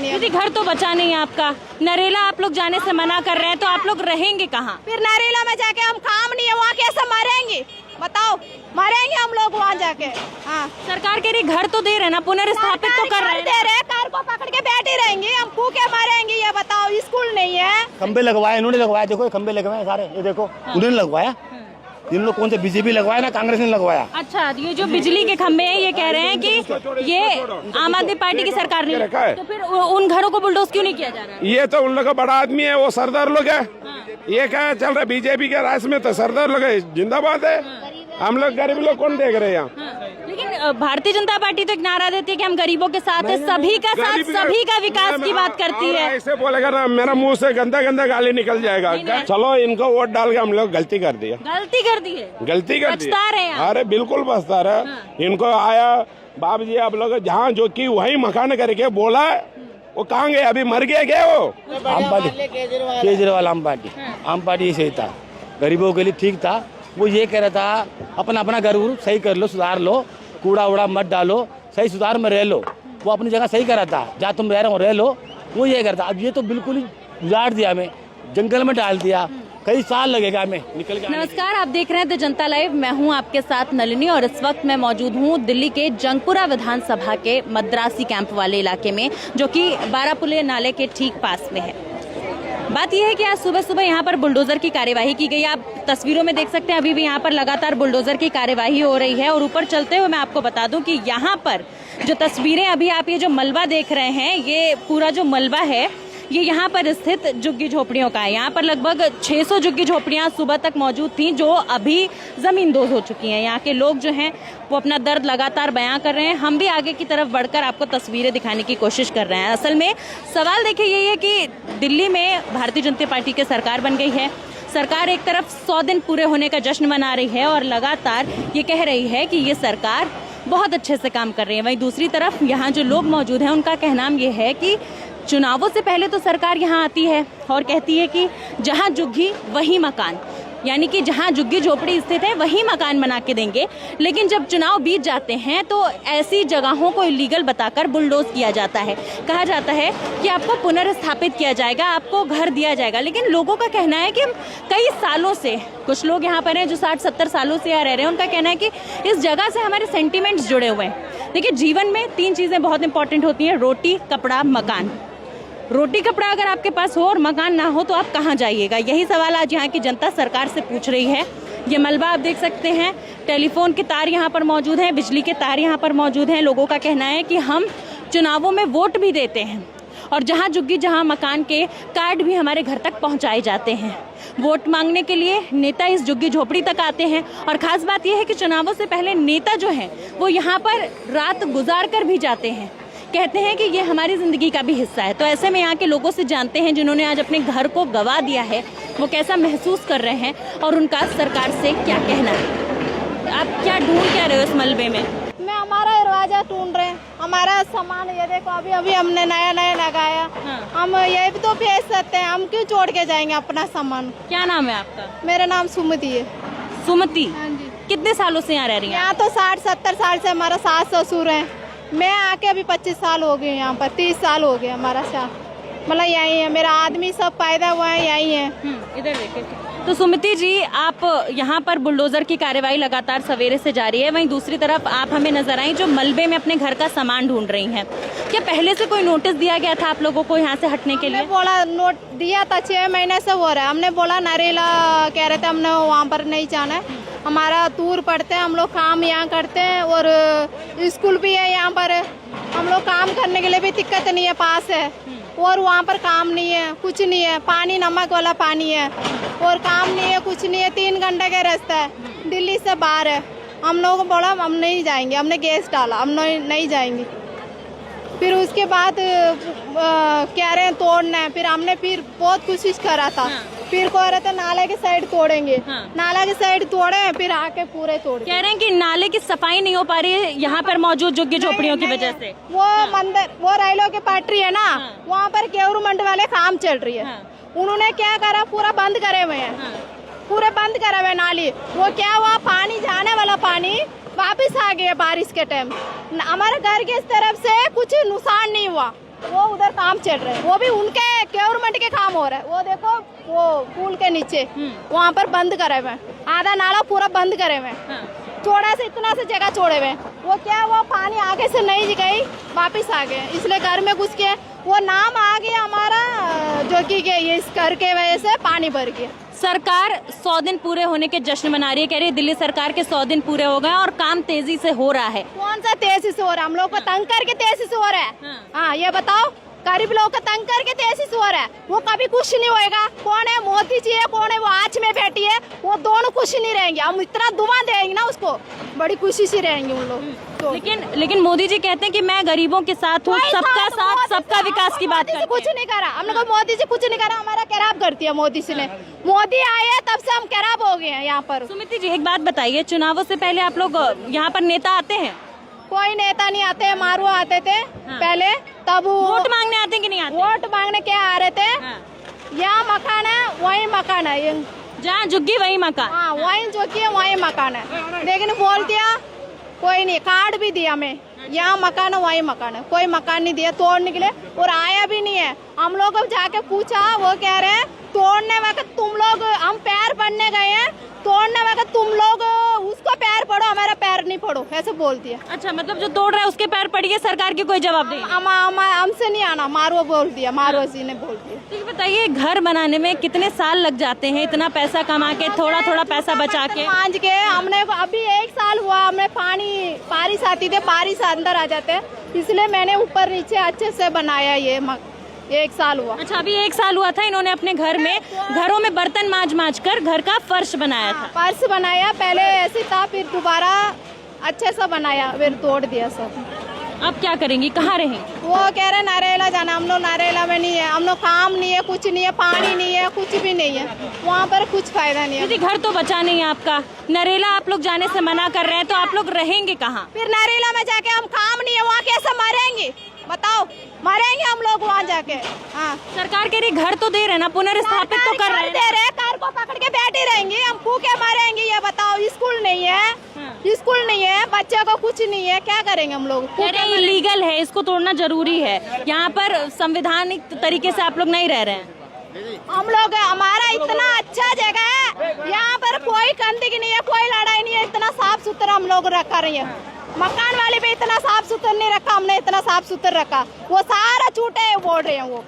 नहीं। यदि घर तो बचा नहीं है आपका, नरेला आप लोग जाने से मना कर रहे हैं, तो आप लोग रहेंगे कहाँ? फिर नरेला में जाके हम काम नहीं है, वहाँ कैसे मरेंगे बताओ? मरेंगे हम लोग वहाँ जाके। हाँ, सरकार के लिए घर तो दे रहे हैं ना, पुनर्स्थापित तो कर रहे हैं। दे रहे, कार को पकड़ के बैठे रहेंगे, हम भूखे मरेंगे ये बताओ? स्कूल नहीं है। खंबे लगवाए इन्होंने, लगवाया देखो खंबे लगवाए सारे, ये देखो उन्होंने लगवाया। इन लोग कौन से बीजेपी लगवाया ना कांग्रेस ने लगवाया? अच्छा, ये जो बिजली के खंभे हैं ये कह रहे हैं कि ये आम आदमी पार्टी की सरकार ने, तो फिर उन घरों को बुलडोज क्यों नहीं किया जा रहा है? ये तो उन लोग का बड़ा आदमी है, वो सरदार लोग है। ये क्या चल रहा है बीजेपी के राज में, तो सरदार लोग है, जिंदाबाद है। हम लोग गरीब लोग कौन देख रहे हैं यहाँ? लेकिन भारतीय जनता पार्टी तो एक नारा देती है कि हम गरीबों के साथ है, सभी का साथ, सभी का विकास की बात करती है। ऐसे बोलेगा ना मेरा मुंह से गंदा गंदा गाली निकल जाएगा। चलो इनको वोट डाल के हम लोग गलती कर दिया, गलती कर दी है, गलती कर दी। बचता रहे हैं। अरे बिल्कुल बचता रहे। इनको आया बाप जी आप लोग जहाँ जो की वही मकान करके बोला, वो कहाँ गए? अभी मर गया क्या वो? आम पार्टी, केजरीवाल आम पार्टी ये सही था, गरीबों के लिए ठीक था। वो ये कह रहा था अपना अपना घर सही कर लो, सुधार लो, कूड़ा उड़ा मत डालो, सही सुधार में रह लो। वो अपनी जगह सही कर रहा था, जहाँ तुम रह रहे हो रह लो, वो ये करता। अब ये तो बिल्कुल ही उजाड़ दिया, हमें जंगल में डाल दिया, कई साल लगेगा हमें निकल के। नमस्कार, आप देख रहे हैं द जनता लाइव, मैं हूं आपके साथ नलिनी और इस वक्त मैं मौजूद हूं दिल्ली के जंगपुरा विधानसभा के मद्रासी कैंप वाले इलाके में, जो कि बारापुले नाले के ठीक पास में है। बात यह है कि आज सुबह सुबह यहाँ पर बुलडोजर की कार्यवाही की गई। आप तस्वीरों में देख सकते हैं अभी भी यहाँ पर लगातार बुलडोजर की कार्यवाही हो रही है। और ऊपर चलते हुए मैं आपको बता दूं कि यहाँ पर जो तस्वीरें अभी आप ये जो मलबा देख रहे हैं, ये पूरा जो मलबा है ये यहाँ पर स्थित झुग्गी झोपड़ियों का है। यहाँ पर लगभग 600 झुग्गी झोपड़ियाँ सुबह तक मौजूद थीं, जो अभी जमींदोज हो चुकी हैं। यहाँ के लोग जो हैं वो अपना दर्द लगातार बयां कर रहे हैं। हम भी आगे की तरफ बढ़कर आपको तस्वीरें दिखाने की कोशिश कर रहे हैं। असल में सवाल देखिए यही है कि दिल्ली में भारतीय जनता पार्टी की सरकार बन गई है। सरकार एक तरफ 100 दिन पूरे होने का जश्न मना रही है और लगातार ये कह रही है कि ये सरकार बहुत अच्छे से काम कर रही है। वहीं दूसरी तरफ यहाँ जो लोग मौजूद हैं उनका कहना ये है कि चुनावों से पहले तो सरकार यहाँ आती है और कहती है कि जहाँ झुग्गी वही मकान, यानी कि जहाँ झुग्गी झोपड़ी स्थित है वही मकान बना के देंगे। लेकिन जब चुनाव बीत जाते हैं तो ऐसी जगहों को इलीगल बताकर बुलडोज किया जाता है। कहा जाता है कि आपको पुनर्स्थापित किया जाएगा, आपको घर दिया जाएगा। लेकिन लोगों का कहना है कि हम कई सालों से, कुछ लोग यहाँ पर हैं जो 60-70 सालों से यहाँ रह रहे हैं, उनका कहना है कि इस जगह से हमारे सेंटिमेंट्स जुड़े हुए हैं। देखिए, जीवन में 3 चीज़ें बहुत इंपॉर्टेंट होती हैं, रोटी, कपड़ा, मकान। रोटी कपड़ा अगर आपके पास हो और मकान ना हो तो आप कहाँ जाइएगा? यही सवाल आज यहाँ की जनता सरकार से पूछ रही है। ये मलबा आप देख सकते हैं, टेलीफोन के तार यहाँ पर मौजूद हैं, बिजली के तार यहाँ पर मौजूद हैं। लोगों का कहना है कि हम चुनावों में वोट भी देते हैं और जहाँ झुग्गी जहाँ मकान के कार्ड भी हमारे घर तक पहुँचाए जाते हैं। वोट मांगने के लिए नेता इस झुग्गी झोपड़ी तक आते हैं। और ख़ास बात यह है कि चुनावों से पहले नेता जो हैं वो यहाँ पर रात गुजार कर भी जाते हैं। कहते हैं कि ये हमारी ज़िंदगी का भी हिस्सा है। तो ऐसे में यहाँ के लोगों से जानते हैं जिन्होंने आज अपने घर को गंवा दिया है, वो कैसा महसूस कर रहे हैं और उनका सरकार से क्या कहना है। आप क्या ढूंढ क्या रहे हो इस मलबे में? मैं हमारा दरवाजा ढूंढ रहे हैं, हमारा सामान ये देखो अभी अभी हमने नया नया लगाया। हम ये भी तो भेज सकते हैं, हम क्यों छोड़ के जाएंगे अपना सामान? क्या नाम है आपका? मेरा नाम सुमति है। सुमति, हाँ जी। कितने सालों से यहाँ रह रही हैं? यहाँ तो 60-70 साल से हमारा सास ससुर है। मैं आके अभी 25 साल हो गए, यहाँ पर 30 साल हो गए हमारा साथ, मतलब यही है। मेरा आदमी सब पैदा हुआ है यही है। इधर देखिए। तो सुमिति जी, आप यहाँ पर बुलडोजर की कार्यवाही लगातार सवेरे से जारी है, वहीं दूसरी तरफ आप हमें नजर आई जो मलबे में अपने घर का सामान ढूंढ रही हैं। क्या पहले से कोई नोटिस दिया गया था आप लोगों को यहाँ से हटने के लिए? बोला नोट दिया था, 6 महीने से हो रहा है। हमने बोला नरेला कह रहे थे, हमने वहाँ पर नहीं जाना है, हमारा दूर पड़ते हैं, हम लोग काम यहाँ करते हैं और स्कूल भी है यहाँ पर, हम लोग काम करने के लिए भी दिक्कत नहीं है, पास है। और वहाँ पर काम नहीं है, कुछ नहीं है, पानी नमक वाला पानी है और काम नहीं है, कुछ नहीं है। 3 घंटे का रास्ता है, दिल्ली से बाहर है। हम लोगों को बोला हम नहीं जाएंगे, हमने गैस डाला, हम नहीं जाएंगे। फिर उसके बाद कह रहे हैं तोड़ना है। फिर हमने फिर बहुत कोशिश करा था, फिर कह रहे थे नाले की साइड तोड़ेंगे। नाला की साइड तोड़े, फिर आके पूरे तोड़। कह रहे हैं कि नाले की सफाई नहीं हो पा रही है यहाँ पर मौजूद झुग्गी झोपड़ियों की वजह से। वो मंदिर, वो रेलों की पटरी है ना, वहाँ पर गवर्नमेंट वाले काम चल रही है। उन्होंने क्या करा, पूरा बंद करे हुए हैं, पूरे बंद करे हुए नाली। वो क्या हुआ, पानी जाने वाला पानी वापिस आ गया बारिश के टाइम। हमारे घर के इस तरफ से कुछ नुकसान नहीं हुआ, वो उधर काम चल रहे हैं, वो भी उनके गवर्नमेंट के काम हो रहा है। वो देखो वो पुल के नीचे वहाँ पर बंद करे हुए, आधा नाला पूरा बंद करे हुए, चौड़ा से इतना से जगह छोड़े हुए। वो क्या वो पानी आगे से नहीं गई, वापिस आ गए, इसलिए घर में घुस के वो नाम आ गया हमारा जो कि इस घर के वजह से पानी भर गया। सरकार 100 दिन पूरे होने के जश्न मना रही है, कह रही है दिल्ली सरकार के 100 दिन पूरे हो गए और काम तेजी से हो रहा है। कौन सा तेजी से हो रहा है? हम लोग को तंग करके तेजी से हो रहा है। हाँ ये बताओ, गरीब लोग को तंग करके तेजी से हो रहा है। वो कभी कुछ नहीं होएगा। कौन है मोदी जी है, कौन है वो आँच में बैठी है, वो दोनों खुश नहीं रहेंगे। हम इतना दुआ देंगे ना उसको, बड़ी खुशी से रहेंगे उन लोग। तो लेकिन मोदी जी कहते हैं कि मैं गरीबों के साथ हूँ, सबका साथ सबका विकास की बात करते हैं। कुछ नहीं करा हमने को, मोदी जी कुछ नहीं करा, हमारा खराब कर दिया मोदी जी ने। मोदी आए तब से हम खराब हो गए हैं यहाँ पर। सुमिति जी एक बात बताइए, चुनावों से पहले आप लोग यहाँ पर नेता आते हैं? कोई नेता नहीं आते, मारू आते थे पहले, तब वोट मांगने आते हैं कि नहीं आते? वोट मांगने क्या आ रहे थे? यहाँ मकान है वही मकान है, जहाँ झुग्गी वही मकान। हाँ वही झुग्गी है वही मकान है, लेकिन बोल दिया कोई नहीं, कार्ड भी दिया मैं, यहाँ मकान है वही मकान है, कोई मकान नहीं दिया तोड़ने के लिए, और आया भी नहीं है। हम लोग को जाके पूछा, वो कह रहे हैं तोड़ने वक्त तुम लोग, हम पैर पड़ने गए हैं, तोड़ने वक्त तुम लोग उसको पैर पड़ो, हमारा पैर नहीं पड़ो, ऐसे बोल दिया। अच्छा, मतलब जो तोड़ रहा है उसके पैर पड़िए, सरकार की कोई जवाब नहीं? हमसे नहीं आना, मारो बोल दिया, मारो जी ने बोल दिया। ठीक बताइए, घर बनाने में कितने साल लग जाते हैं, इतना पैसा कमा के, थोड़ा थोड़ा पैसा बचा के? मांझ के हमने अभी 1 साल हुआ, हमने बारिश आती थी, बारिश अंदर आ जाते हैं, इसलिए मैंने ऊपर नीचे अच्छे से बनाया, ये 1 साल हुआ। अच्छा, अभी 1 साल हुआ था, इन्होंने अपने घरों में बर्तन मांझ कर घर का फर्श बनाया था। फर्श बनाया, पहले ऐसे था, फिर दोबारा अच्छे से बनाया, फिर तोड़ दिया सब। अब क्या करेंगी, कहाँ रहेंगे? वो कह रहे नरेला जाना, हम लोग नरेला में नहीं है, हम लोग काम नहीं है, कुछ नहीं है, पानी नहीं है, कुछ भी नहीं है, वहाँ पर कुछ फायदा नहीं है। दीदी घर तो बचा नहीं है आपका, नरेला आप लोग जाने से मना कर रहे हैं, तो आप लोग रहेंगे कहाँ? फिर नरेला में जाके हम काम नहीं है, वहाँ कैसे मरेंगे बताओ? मरेंगे हम लोग वहाँ जाके। हाँ, सरकार के लिए घर तो दे रहे ना, पुनर्स्थापित तो कर रहे हैं। दे रहे, कार को पकड़ के बैठे रहेंगे, हम भूखे मरेंगे, ये बताओ? स्कूल नहीं है, स्कूल नहीं है, बच्चे को कुछ नहीं है, क्या करेंगे हम लोग? इलीगल है, इसको तोड़ना जरूरी है। यहाँ पर संवैधानिक तरीके से आप लोग नहीं रह रहे हैं। हम लोग, हमारा इतना अच्छा जगह है, यहाँ पर कोई गंदगी नहीं है, कोई लड़ाई नहीं है, इतना साफ सुथरा हम लोग रखा रही है। मकान वाले भी इतना साफ सुथरा नहीं रखा, हमने इतना साफ सुथरा रखा, वो सारा झूठे बोल रहे हैं, वो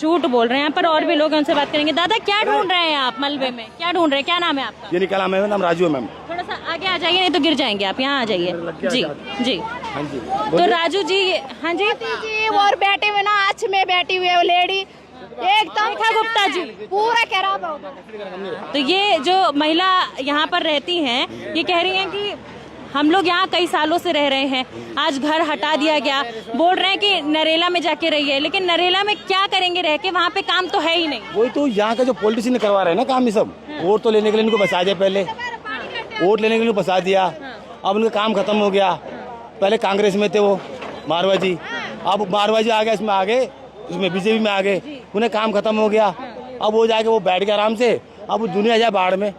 झूठ बोल रहे हैं। यहाँ पर और भी लोग हैं, उनसे बात करेंगे। दादा क्या ढूंढ रहे हैं आप मलबे में, क्या ढूंढ रहे हैं, क्या नाम है आपका? ये निकला, मेरा नाम राजू है मैम। थोड़ा सा आगे आ जाइए, नहीं तो गिर जाएंगे आप, यहाँ आ जाइए। जी जी, हाँ जी, तो राजू जी, हाँ जी जी, और बैठे हुए ना, आँच में बैठी हुई है वो लेडी, एकदम गुप्ता जी पूरा खराब हो गया। तो ये जो महिला यहाँ पर रहती हैं, ये कह रही हैं कि हम लोग यहाँ कई सालों से रह रहे हैं, आज घर हटा दिया गया, बोल रहे हैं कि नरेला में जाके रहिए, लेकिन नरेला में क्या करेंगे रह के, वहाँ पे काम तो है ही नहीं। वही तो यहाँ का जो पॉलिटिशियन करवा रहे हैं ना काम, ये सब वोट तो लेने के लिए इनको बसा दिया, पहले वोट लेने के लिए बसा दिया, अब उनका काम खत्म हो गया। पहले कांग्रेस में थे वो मारवाजी, अब मारवाजी आ गया, इसमें आ गए, इसमें बीजेपी में आ गए, उन्हें काम खत्म हो गया, अब वो जाके वो बैठ गया आराम से, अब वो दुनिया जाए बाढ़ में।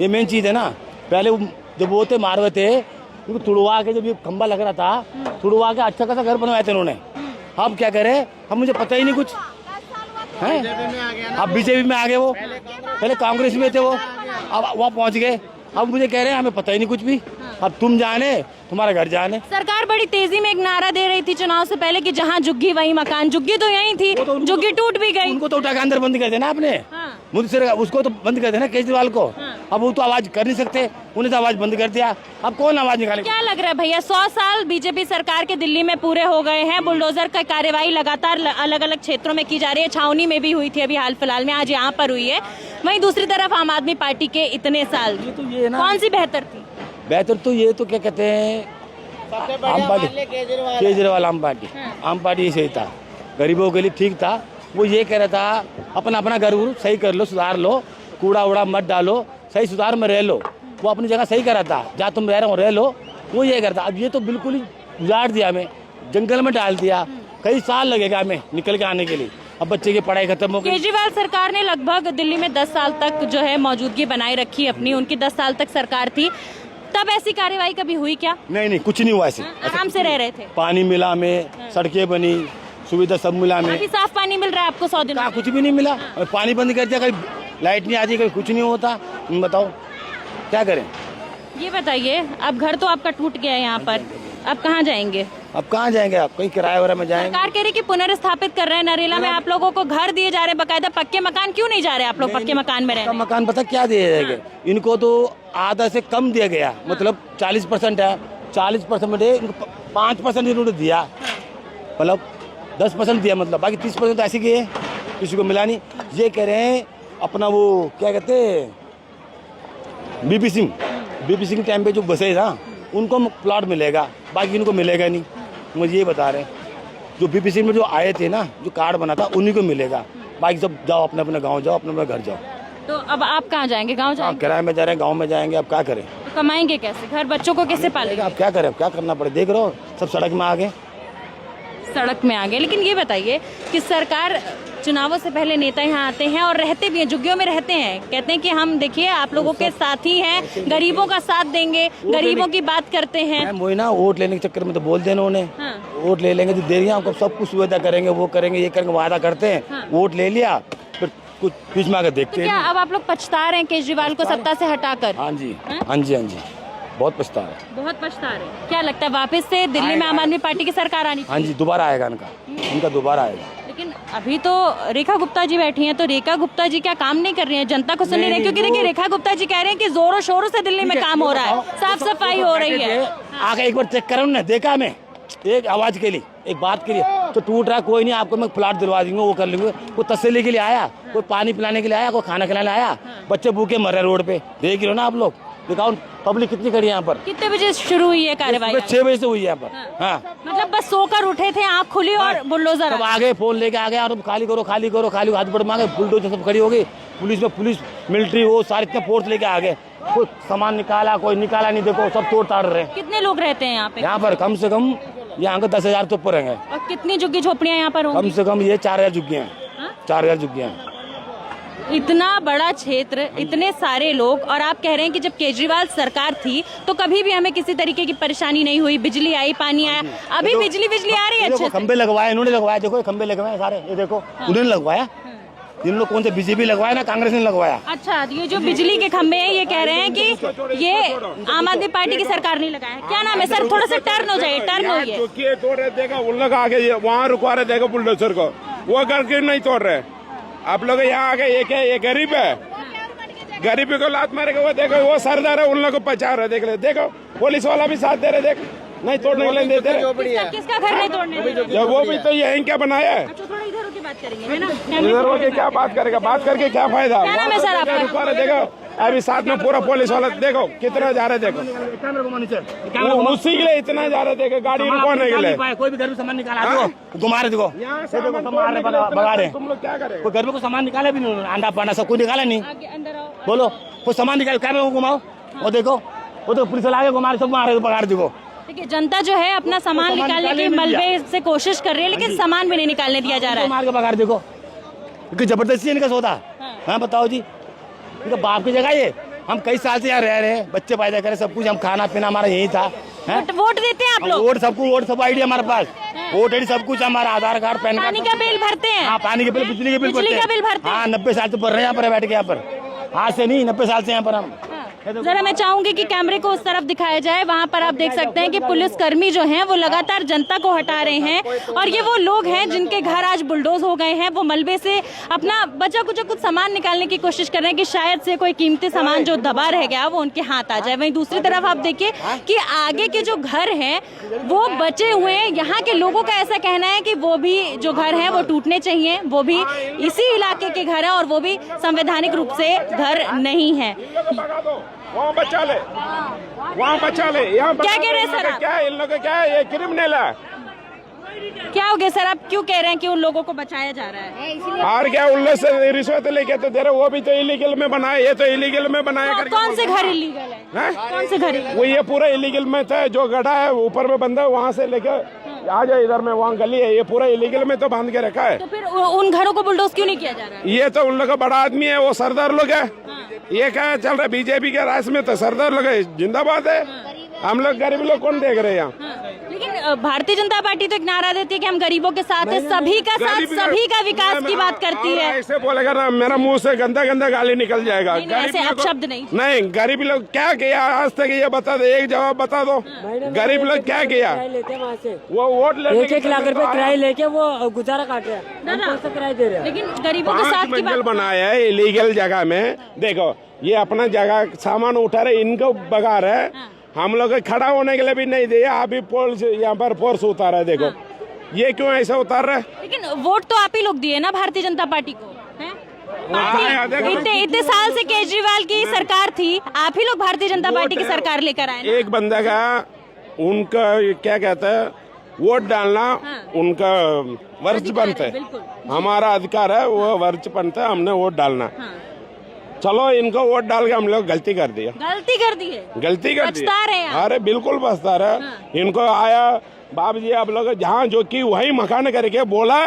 ये मेन चीज़ है ना। पहले जब वो थे मारवे थे, उनको तुड़वा के, जब ये खंबा लग रहा था, तुड़वा के अच्छा खासा घर बनवाए थे उन्होंने। अब क्या करे, अब मुझे पता ही नहीं कुछ है। अब बीजेपी में आ गए वो, पहले कांग्रेस में थे वो, अब वहाँ पहुँच गए, अब मुझे कह रहे हैं हमें पता ही नहीं कुछ भी, अब तुम जाने, तुम्हारा घर जाने। सरकार बड़ी तेजी में एक नारा दे रही थी चुनाव से पहले कि जहाँ झुग्गी वही मकान, झुग्गी तो यही थी, झुग्गी टूट भी गई। उनको तो उठा के अंदर बंद कर देना आपने, मुझसे उसको तो बंद कर देना केजरीवाल को। अब वो तो आवाज कर नहीं सकते, उन्हें तो आवाज बंद कर दिया, अब कौन आवाज निकाले? क्या लग रहा है भैया, 100 साल बीजेपी सरकार के दिल्ली में पूरे हो गए हैं, बुलडोजर का कार्यवाही लगातार अलग अलग क्षेत्रों में की जा रही है, छावनी में भी हुई थी अभी हाल फिलहाल में, आज यहाँ पर हुई है, वहीं दूसरी तरफ आम आदमी पार्टी के इतने साल, कौन सी बेहतर थी? बेहतर तो ये तो क्या कहते हैं, आम पार्टी, केजरीवाल आम पार्टी ये सही था, गरीबों के लिए ठीक था। वो ये कह रहा था अपना अपना घर सही कर लो, सुधार लो, कूड़ा उड़ा मत डालो, सही सुधार में रह लो। वो अपनी जगह सही कर रहा था, जहाँ तुम रह रहे हो रह लो, वो ये करता। अब ये तो बिल्कुल ही उजाड़ दिया, हमें जंगल में डाल दिया, कई साल लगेगा हमें निकल के आने के लिए। अब बच्चे की पढ़ाई खत्म हो गई। केजरीवाल सरकार ने लगभग दिल्ली में 10 साल तक जो है मौजूदगी बनाए रखी अपनी, उनकी 10 साल तक सरकार थी, तब ऐसी कार्रवाई कभी हुई क्या? नहीं, कुछ नहीं हुआ ऐसे, आराम से रह रहे थे, पानी मिला में, सड़कें बनी, सुविधा सब मिला हमें। काफी साफ पानी मिल रहा है आपको 100 दिनों कहाँ कुछ भी नहीं मिला, और पानी बंद कर दिया, कभी लाइट नहीं आती, कभी कुछ नहीं होता। तुम बताओ क्या करें। ये बताइए, अब घर तो आपका टूट गया है यहाँ पर, अब कहाँ जाएंगे? अब कहाँ जाएंगे आप, कहीं किराए वगैरह में जाएंगे। सरकार कह रही कि पुनर्स्थापित कर रहे हैं नरेला में, आप लोगों को घर दिए जा रहे हैं बकायदा, पक्के मकान क्यों नहीं जा रहे आप लोग पक्के मकान में का रहे? मकान पता क्या दिया जाएगा, इनको तो आधा से कम दिया गया, मतलब 40% है, 40% में 5% इन्होंने दिया, मतलब 10% दिया, मतलब बाकी 30% तो ऐसे किए, किसी को मिला नहीं। ये कह रहे हैं अपना वो क्या कहते हैं बीपी सिंह टाइम पे जो बसे ना उनको प्लॉट मिलेगा, बाकी इनको मिलेगा नहीं। मुझे ये बता रहे हैं, जो बीपी सिंह में जो आए थे ना, जो कार्ड बना था उन्हीं को मिलेगा, बाकी सब जाओ अपने अपने गाँव जाओ, अपने अपने घर जाओ। तो अब आप कहाँ जाएंगे? गाँव जाएंगे? किराए में जा रहे हैं, गाँव में जाएंगे, अब क्या करें। तो कमाएंगे कैसे? घर बच्चों को कैसे पालेंगे? अब क्या करें, अब क्या करना पड़े, देख रहे हो सब सड़क में आ गए। सड़क में आ गए। लेकिन ये बताइए कि सरकार, चुनावों से पहले नेता यहाँ आते हैं और रहते भी हैं, झुग्गियों में रहते हैं, कहते हैं कि हम देखिए आप लोगों के साथी हैं, गरीबों का साथ देंगे, गरीबों की बात करते हैं। वही ना, वोट लेने के चक्कर में तो बोल देना उन्हें, हाँ। वोट ले लेंगे तो दे दिया हमको, सब कुछ सुविधा करेंगे, वो करेंगे, ये करेंगे, वादा करते हैं। हाँ। वोट ले लिया, फिर कुछ बीच में आकर तो देखते क्या हैं। अब आप लोग पछता रहे हैं केजरीवाल को सत्ता से हटाकर? हाँ जी, हाँ? हाँ जी, हाँ जी, बहुत पछता है। बहुत पछता रहे हैं। क्या लगता है वापस से दिल्ली में आम आदमी पार्टी की सरकार आनी हाँ चाहिए? जी, दोबारा आएगा इनका दोबारा आएगा। लेकिन अभी तो रेखा गुप्ता जी बैठी हैं, तो रेखा गुप्ता जी क्या काम नहीं कर रही हैं? जनता को सुन नहीं रहे, क्योंकि देखिए रेखा गुप्ता जी कह रहे हैं कि जोरों शोरों से दिल्ली में काम हो रहा है, साफ सफाई हो रही है। आगे एक बार चेक करो ना, देखा मैं एक आवाज के लिए, एक बात के लिए, तो टूट रहा कोई नहीं, आपको मैं प्लाट दिलवा दूंगा, वो कर लूंगा। कोई तसल्ली के लिए आया, कोई पानी पिलाने के लिए आया, कोई खाना खिलाने आया, बच्चे भूखे मर रहे रोड पे, देख लो ना आप लोग, दिखाओ पब्लिक कितनी खड़ी है यहाँ पर। कितने बजे शुरू हुई है कार्यवाही? 6 बजे से हुई है यहाँ पर। हाँ, मतलब बस सोकर उठे थे, आँख खुली और बुलडोजर सब आगे फोन लेके आ गया, और खाली करो खाली करो, खाली हाथ बढ़ मांगे, बुलडोजर सब खड़ी हो गई, पुलिस मिलिट्री वो सारे इतने फोर्स लेके आ गए, कोई सामान निकाला कोई निकाला नहीं, देखो सब तोड़ ताड़ रहे हैं। कितने लोग रहते हैं यहाँ पे? यहाँ पर कम से कम यहाँ के 10,000 तो ऊपर रहेंगे। और कितनी झुग्गी झोपड़ियाँ यहाँ पर होंगी? कम से कम ये 4,000 झुग्गियाँ हैं, हाँ? 4,000 झुग्गियाँ हैं। इतना बड़ा क्षेत्र, इतने सारे लोग, और आप कह रहे हैं कि जब केजरीवाल सरकार थी तो कभी भी हमें किसी तरीके की परेशानी नहीं हुई, बिजली आई, पानी आया, अभी बिजली आ रही है अच्छे से। खंबे लगवाए इन्होंने, लगवाया, देखो खंबे लगवाए सारे, ये देखो उन्होंने लगवाया, जिन लोग कौन से बीजेपी लगवाया ना, कांग्रेस ने लगवाया। अच्छा, ये जो बिजली के खंबे हैं ये कह रहे हैं कि ये आम आदमी पार्टी की सरकार नहीं लगाया। क्या नाम है सर? थोड़ा सा टर्न हो जाइए, टर्न होइए। तोड़ रहे, देखो उन लोग आगे वहाँ रुकवा रहे, देखो बुलडोजर को, वो करके नहीं तोड़ रहे। आप लोग यहाँ आगे, ये गरीब है, गरीबी को लात मारेगा, वो देखो वो सरदार है, उन लोग को बचा रहे, देख ले, देखो पुलिस वाला भी साथ दे रहे, देख नहीं तोड़ने के लिए देते। किसका घर नहीं तोड़ने दे रहे? वो भी तो यही क्या बनाया है। अच्छा, थोड़ा इधर होके बात करेंगे, है ना? इधर होके क्या बात करेगा, बात करके क्या फायदा। क्या नाम है सर आपका? रुकवा रहे, देखो अभी साथ में पूरा पुलिस वाला, देखो कितना जा रहे, देखो उसी के लिए इतना जा रहे, देखो गाड़ी रुकवाने के लिए। कोई भी घर में सामान निकाला दो, घुमा रहे, देखो भगा रहे, तुम लोग क्या करें? कोई घर में कोई सामान निकाला भी नहीं, अंडा पाना सब कुछ निकाला नहीं। आगे अंदर आओ। बोलो कोई सामान निकाल, कैमरे को घुमाओ, वो देखो वो तो पुलिस वाला आगे घुमा रहे, सब मारे पकड़ देखो। देखिए, जनता जो है अपना सामान निकालने की मलबे से कोशिश कर रही है, लेकिन सामान भी नहीं निकालने दिया जा रहा है। मार के पकड़ देखो, क्योंकि जबरदस्ती है इनका सौदा। हाँ बताओ जी, इनका बाप की जगह ये, हम कई साल से यहाँ रह रहे हैं, बच्चे पैदा करे, सब कुछ, हम खाना पीना हमारा यही था। वोट देते हैं आप लोग? वोट सबको, वोट सब आईडी हमारे पास, वोट आईडी सब कुछ, हमारा आधार कार्ड, पैन कार्ड। पानी का बिल भरते हैं? हाँ, पानी के बिल, बिजली के बिल बिजली का बिल भरते हैं? हाँ, 90 साल से भर रहे हैं यहाँ पर बैठ के, यहाँ पर आज से नहीं, 90 साल से यहाँ पर हम। जरा मैं चाहूंगी कि कैमरे को उस तरफ दिखाया जाए। वहाँ पर आप देख सकते हैं कि पुलिस कर्मी जो हैं वो लगातार जनता को हटा रहे हैं, और ये वो लोग हैं जिनके घर आज बुलडोज हो गए हैं। वो मलबे से अपना बचा कुछ सामान निकालने की कोशिश कर रहे हैं कि शायद से कोई कीमती सामान जो दबा रह गया वो उनके हाथ आ जाए। वहीं दूसरी तरफ आप देखिए कि आगे के जो घर हैं वो बचे हुए हैं। यहाँ के लोगों का ऐसा कहना है कि वो भी जो घर हैं वो टूटने चाहिए, वो भी इसी इलाके के घर हैं, और वो भी संवैधानिक रूप से घर नहीं है। वहाँ बचा ले, वहाँ बचा ले, यहाँ क्या कह रहे हैं सर आप? क्या इन लोगों क्या है, ये क्रिमिनल है। क्या हो गया सर, आप क्यों कह रहे हैं कि उन लोगों को बचाया जा रहा है? और क्या, उन लोग से रिश्वत लेके तो दे रहे, वो भी तो इलीगल में बनाए, ये तो इलीगल में बनाया करके। कौन से घर इलीगल है? कौन से घर? वो ये पूरा इलीगल में था, जो गड्ढा है ऊपर में बंदा है, वहाँ से लेके आ जाए इधर में, वहाँ गली है, ये पूरा इलीगल में तो बांध के रखा है। तो फिर उन घरों को बुलडोज क्यों नहीं किया जा रहा है? ये तो उन लोग का बड़ा आदमी है, वो सरदार लोग है। ये क्या चल रहा है बीजेपी के राज में, तो सरदार लोग है, जिंदाबाद है। हम लोग गरीब लोग कौन देख रहे हैं यहाँ? लेकिन भारतीय जनता पार्टी तो एक नारा देती है कि हम गरीबों के साथ है, सभी का साथ, सभी का विकास की बात करती है। ऐसे बोलेगा ना मेरा मुंह से गंदा गंदा गाली निकल जाएगा। ऐसे अपशब्द नहीं। नहीं, गरीब लोग क्या किया आज तक ये बता दो, एक जवाब बता दो। गरीब लोग क्या किया? वो वोट लेने 1 लाख रुपए किराए लेके वो गुजारा काट रहे हैं, किराए दे रहे हैं। लेकिन गरीबों के साथ की बात बनाया है इलीगल जगह में। देखो ये अपना जगह सामान उठा रहे, इनको भगा रहे। हम लोग खड़ा होने के लिए भी नहीं दिया, अभी पुलिस यहाँ पर फोर्स उतारा है। देखो ये क्यों ऐसा उतार रहे? लेकिन वोट तो आप ही लोग दिए ना भारतीय जनता पार्टी को, इतने साल से केजरीवाल की सरकार थी, आप ही लोग भारतीय जनता पार्टी की सरकार लेकर आए। एक बंदा का उनका क्या कहता है, वोट डालना उनका वर्ज बनता है, हमारा अधिकार है, वो वर्ज बनता है, हमने वोट डालना। चलो इनको वोट डाल के हम लोग गलती कर दिया, गलती कर दी है, गलती कर दी। पछता रहे हैं। अरे बिल्कुल पछता रहे। इनको आया बाबू जी आप लोग जहाँ जो कि वही मकान करके बोला,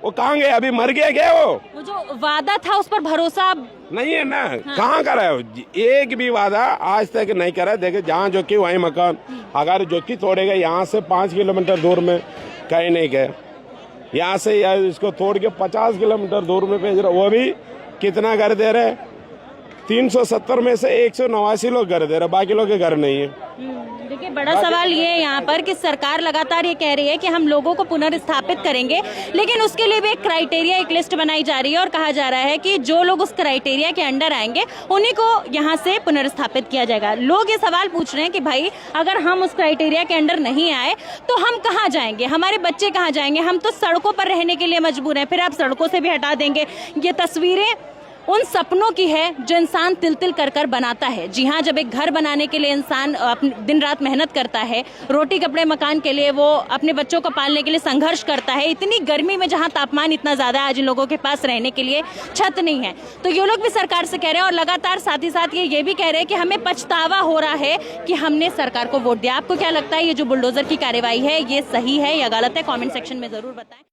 वो कहाँ गए? अभी मर गए क्या? वो जो वादा था उस पर भरोसा नहीं है ना। कहाँ करा है? एक भी वादा आज तक नहीं करा। देखे जहाँ जो कि वही मकान, अगर जो कि तोड़ेगा यहाँ से 5 किलोमीटर दूर में कहीं नहीं गए, यहाँ से इसको तोड़ के 50 किलोमीटर दूर में भेज रहे। वो भी कितना घर दे रहे? 370 में से 189 लोग घर दे रहे, बाकी लोग के घर नहीं है। देखिए बड़ा सवाल ये है यहाँ पर कि सरकार लगातार ये कह रही है कि हम लोगों को पुनर्स्थापित करेंगे, लेकिन उसके लिए भी एक क्राइटेरिया, एक लिस्ट बनाई जा रही है और कहा जा रहा है कि जो लोग उस क्राइटेरिया के अंडर आएंगे उन्हीं को यहाँ से पुनर्स्थापित किया जाएगा। लोग ये सवाल पूछ रहे हैं कि भाई अगर हम उस क्राइटेरिया के अंडर नहीं आए तो हम कहाँ जाएंगे, हमारे बच्चे कहाँ जाएंगे? हम तो सड़कों पर रहने के लिए मजबूर हैं, फिर आप सड़कों से भी हटा देंगे। ये तस्वीरें उन सपनों की है जो इंसान तिल तिल कर कर बनाता है। जी हाँ, जब एक घर बनाने के लिए इंसान दिन रात मेहनत करता है, रोटी कपड़े मकान के लिए वो अपने बच्चों को पालने के लिए संघर्ष करता है, इतनी गर्मी में जहाँ तापमान इतना ज्यादा है, आज इन लोगों के पास रहने के लिए छत नहीं है, तो ये लोग भी सरकार से कह रहे हैं और लगातार साथ ही साथ ये भी कह रहे हैं कि हमें पछतावा हो रहा है कि हमने सरकार को वोट दिया। आपको क्या लगता है ये जो बुलडोजर की कार्रवाई है ये सही है या गलत है? कॉमेंट सेक्शन में जरूर बताएं।